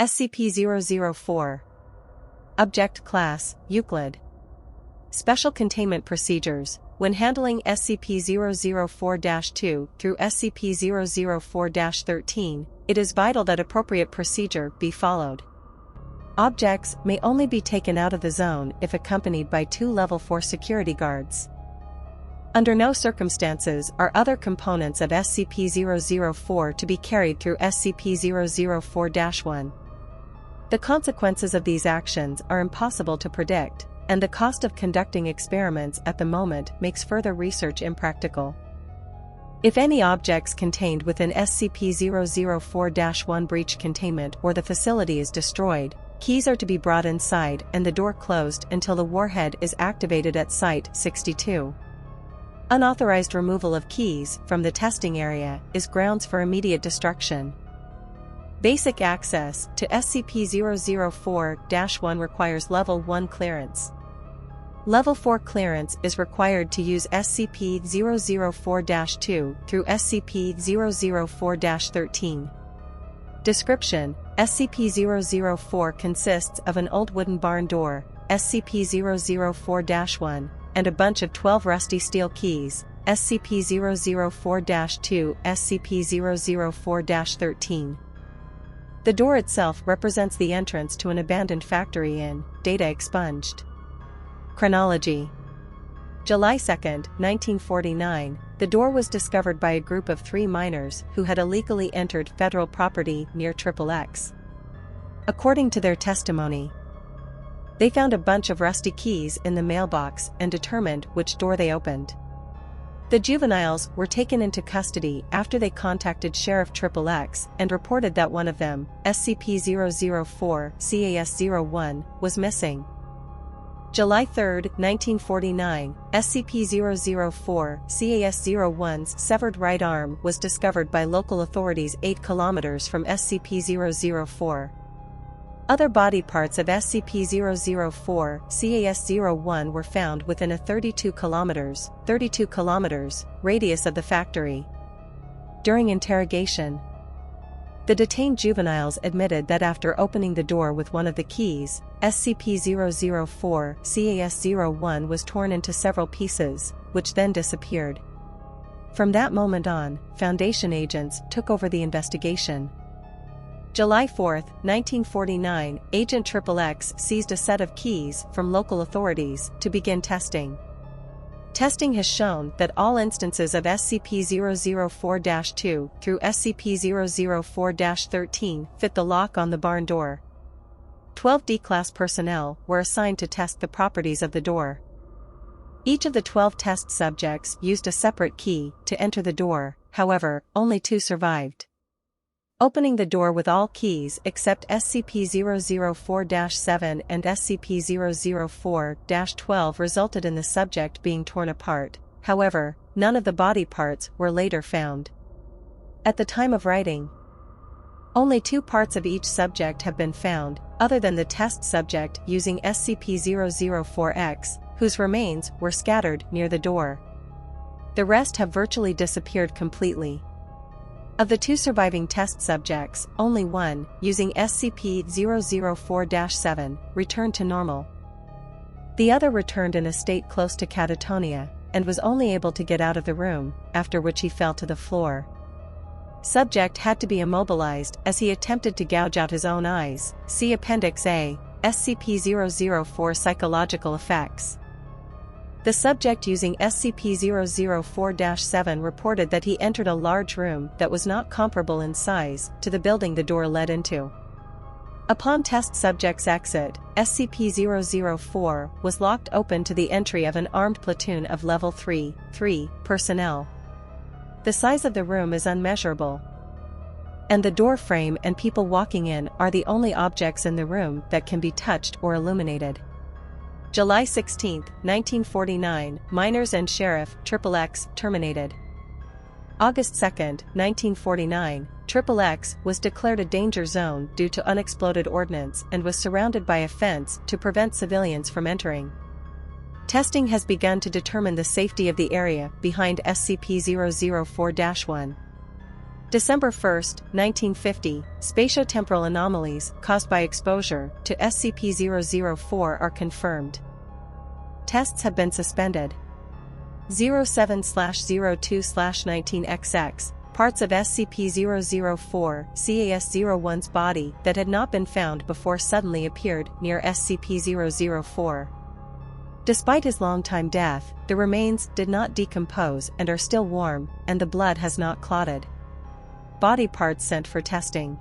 SCP-004. Object Class: Euclid. Special Containment Procedures. When handling SCP-004-2 through SCP-004-13, it is vital that appropriate procedure be followed. Objects may only be taken out of the zone if accompanied by 2 Level 4 security guards. Under no circumstances are other components of SCP-004 to be carried through SCP-004-1. The consequences of these actions are impossible to predict, and the cost of conducting experiments at the moment makes further research impractical. If any objects contained within SCP-004-1 breach containment or the facility is destroyed, keys are to be brought inside and the door closed until the warhead is activated at Site-62. Unauthorized removal of keys from the testing area is grounds for immediate destruction. Basic access to SCP-004-1 requires Level 1 clearance. Level 4 clearance is required to use SCP-004-2 through SCP-004-13. Description: SCP-004 consists of an old wooden barn door, SCP-004-1, and a bunch of 12 rusty steel keys, SCP-004-2, SCP-004-13. The door itself represents the entrance to an abandoned factory in Data Expunged. Chronology: July 2, 1949, the door was discovered by a group of 3 miners who had illegally entered federal property near XXX. According to their testimony, they found a bunch of rusty keys in the mailbox and determined which door they opened. The juveniles were taken into custody after they contacted Sheriff XXX and reported that one of them, SCP-004-CAS-01, was missing. July 3, 1949, SCP-004-CAS-01's severed right arm was discovered by local authorities 8 kilometers from SCP-004. Other body parts of SCP-004-CAS-01 were found within a 32 kilometers radius of the factory. During interrogation, the detained juveniles admitted that after opening the door with one of the keys, SCP-004-CAS-01 was torn into several pieces, which then disappeared. From that moment on, Foundation agents took over the investigation. July 4, 1949, Agent XXX seized a set of keys from local authorities to begin testing. Testing has shown that all instances of SCP-004-2 through SCP-004-13 fit the lock on the barn door. 12 D-Class personnel were assigned to test the properties of the door. Each of the 12 test subjects used a separate key to enter the door, however, only 2 survived. Opening the door with all keys except SCP-004-7 and SCP-004-12 resulted in the subject being torn apart, however, none of the body parts were later found. At the time of writing, only 2 parts of each subject have been found, other than the test subject using SCP-004-X, whose remains were scattered near the door. The rest have virtually disappeared completely. Of the 2 surviving test subjects, only one, using SCP-004-7, returned to normal. The other returned in a state close to catatonia, and was only able to get out of the room, after which he fell to the floor. Subject had to be immobilized as he attempted to gouge out his own eyes. See Appendix A, SCP-004 Psychological Effects. The subject using SCP-004-7 reported that he entered a large room that was not comparable in size to the building the door led into. Upon test subject's exit, SCP-004 was locked open to the entry of an armed platoon of Level 3 personnel. The size of the room is unmeasurable, and the door frame and people walking in are the only objects in the room that can be touched or illuminated. July 16, 1949, Miners and Sheriff XXX terminated. August 2, 1949, XXX was declared a danger zone due to unexploded ordnance and was surrounded by a fence to prevent civilians from entering. Testing has begun to determine the safety of the area behind SCP-004-1. December 1, 1950, spatiotemporal anomalies caused by exposure to SCP-004 are confirmed. Tests have been suspended. 07/02/19XX, parts of SCP-004, CAS-01's body that had not been found before suddenly appeared near SCP-004. Despite his long-time death, the remains did not decompose and are still warm, and the blood has not clotted. Body parts sent for testing.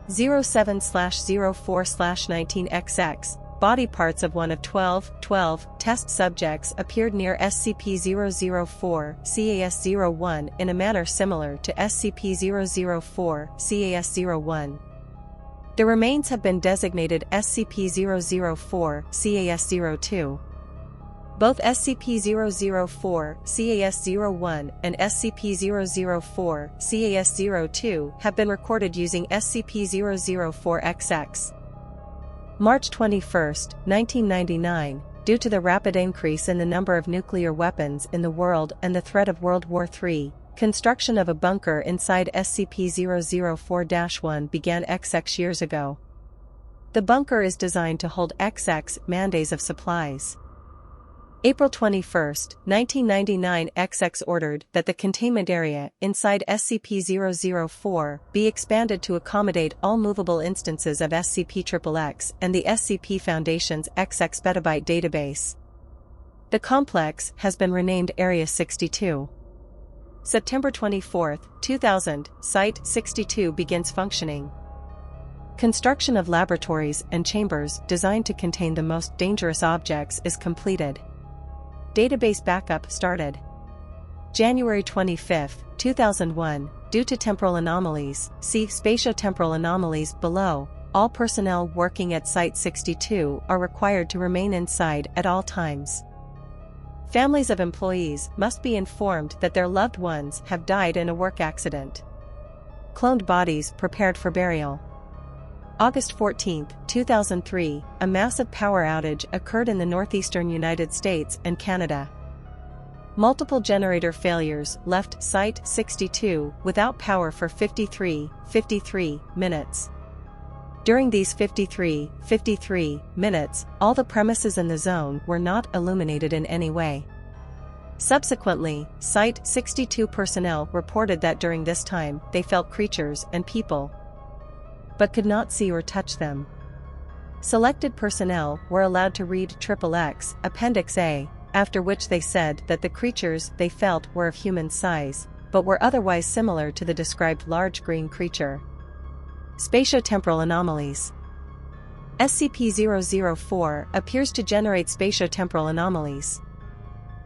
07/04/19XX, body parts of one of 12 test subjects appeared near SCP-004, CAS-01 in a manner similar to SCP-004, CAS-01. The remains have been designated SCP-004, CAS-02. Both SCP-004, CAS-01 and SCP-004, CAS-02 have been recorded using SCP-004-XX. March 21, 1999, due to the rapid increase in the number of nuclear weapons in the world and the threat of World War III, construction of a bunker inside SCP-004-1 began XX years ago. The bunker is designed to hold XX man-days of supplies. April 21, 1999, XX ordered that the containment area inside SCP-004 be expanded to accommodate all movable instances of SCP-XXX and the SCP Foundation's XX petabyte database. The complex has been renamed Area 62. September 24, 2000, Site-62 begins functioning. Construction of laboratories and chambers designed to contain the most dangerous objects is completed. Database backup started. January 25, 2001, due to temporal anomalies, see spatiotemporal anomalies below, all personnel working at Site-62 are required to remain inside at all times. Families of employees must be informed that their loved ones have died in a work accident. Cloned bodies prepared for burial. August 14, 2003, a massive power outage occurred in the northeastern United States and Canada. Multiple generator failures left Site-62 without power for 53 minutes. During these 53 minutes, all the premises in the zone were not illuminated in any way. Subsequently, Site-62 personnel reported that during this time they felt creatures and people, but could not see or touch them. Selected personnel were allowed to read XXX Appendix A, after which they said that the creatures they felt were of human size, but were otherwise similar to the described large green creature. Spatiotemporal anomalies. SCP-004 appears to generate spatiotemporal anomalies.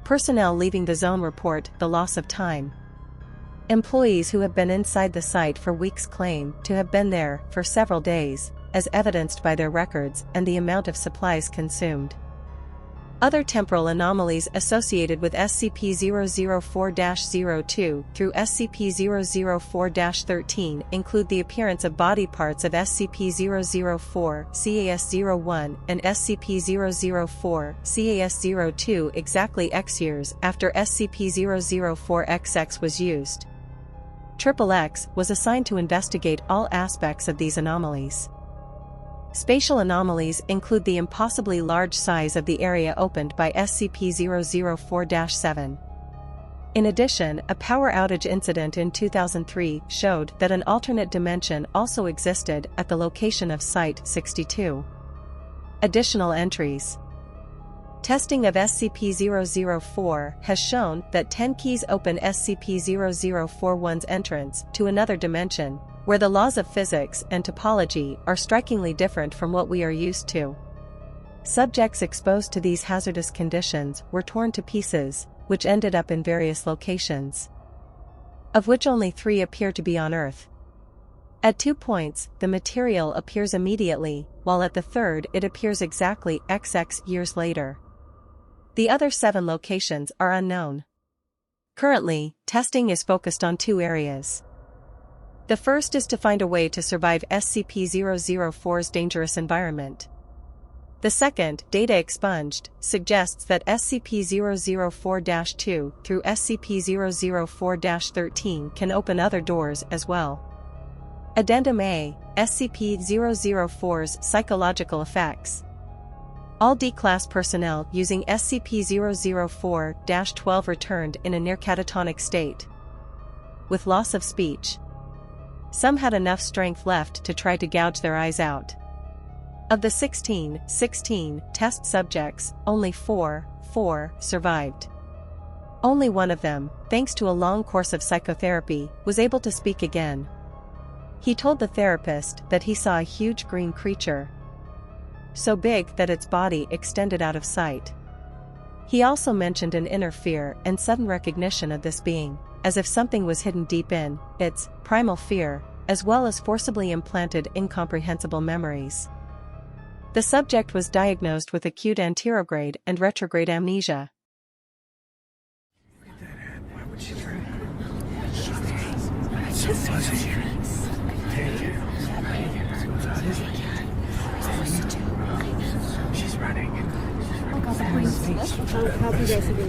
Personnel leaving the zone report the loss of time. Employees who have been inside the site for weeks claim to have been there for several days, as evidenced by their records and the amount of supplies consumed. Other temporal anomalies associated with SCP-004-02 through SCP-004-13 include the appearance of body parts of SCP-004, CAS-01 and SCP-004, CAS-02 exactly X years after SCP-004-XX was used. XXX was assigned to investigate all aspects of these anomalies. Spatial anomalies include the impossibly large size of the area opened by SCP-004-7. In addition, a power outage incident in 2003 showed that an alternate dimension also existed at the location of Site-62. Additional entries. Testing of SCP-004 has shown that 10 keys open SCP-004-1's entrance to another dimension, where the laws of physics and topology are strikingly different from what we are used to. Subjects exposed to these hazardous conditions were torn to pieces, which ended up in various locations, of which only 3 appear to be on Earth. At 2 points, the material appears immediately, while at the third it appears exactly XX years later. The other 7 locations are unknown. Currently, testing is focused on 2 areas. The first is to find a way to survive SCP-004's dangerous environment. The second, data expunged, suggests that SCP-004-2 through SCP-004-13 can open other doors as well. Addendum A, SCP-004's psychological effects. All D-Class personnel using SCP-004-12 returned in a near-catatonic state, with loss of speech. Some had enough strength left to try to gouge their eyes out. Of the 16 test subjects, only 4 survived. Only one of them, thanks to a long course of psychotherapy, was able to speak again. He told the therapist that he saw a huge green creature, so big that its body extended out of sight. He also mentioned an inner fear and sudden recognition of this being, as if something was hidden deep in its primal fear, as well as forcibly implanted incomprehensible memories. The subject was diagnosed with acute anterograde and retrograde amnesia. Look at that head. Why would she try? It's so fuzzy. Take it. Let's go without it. She's running. How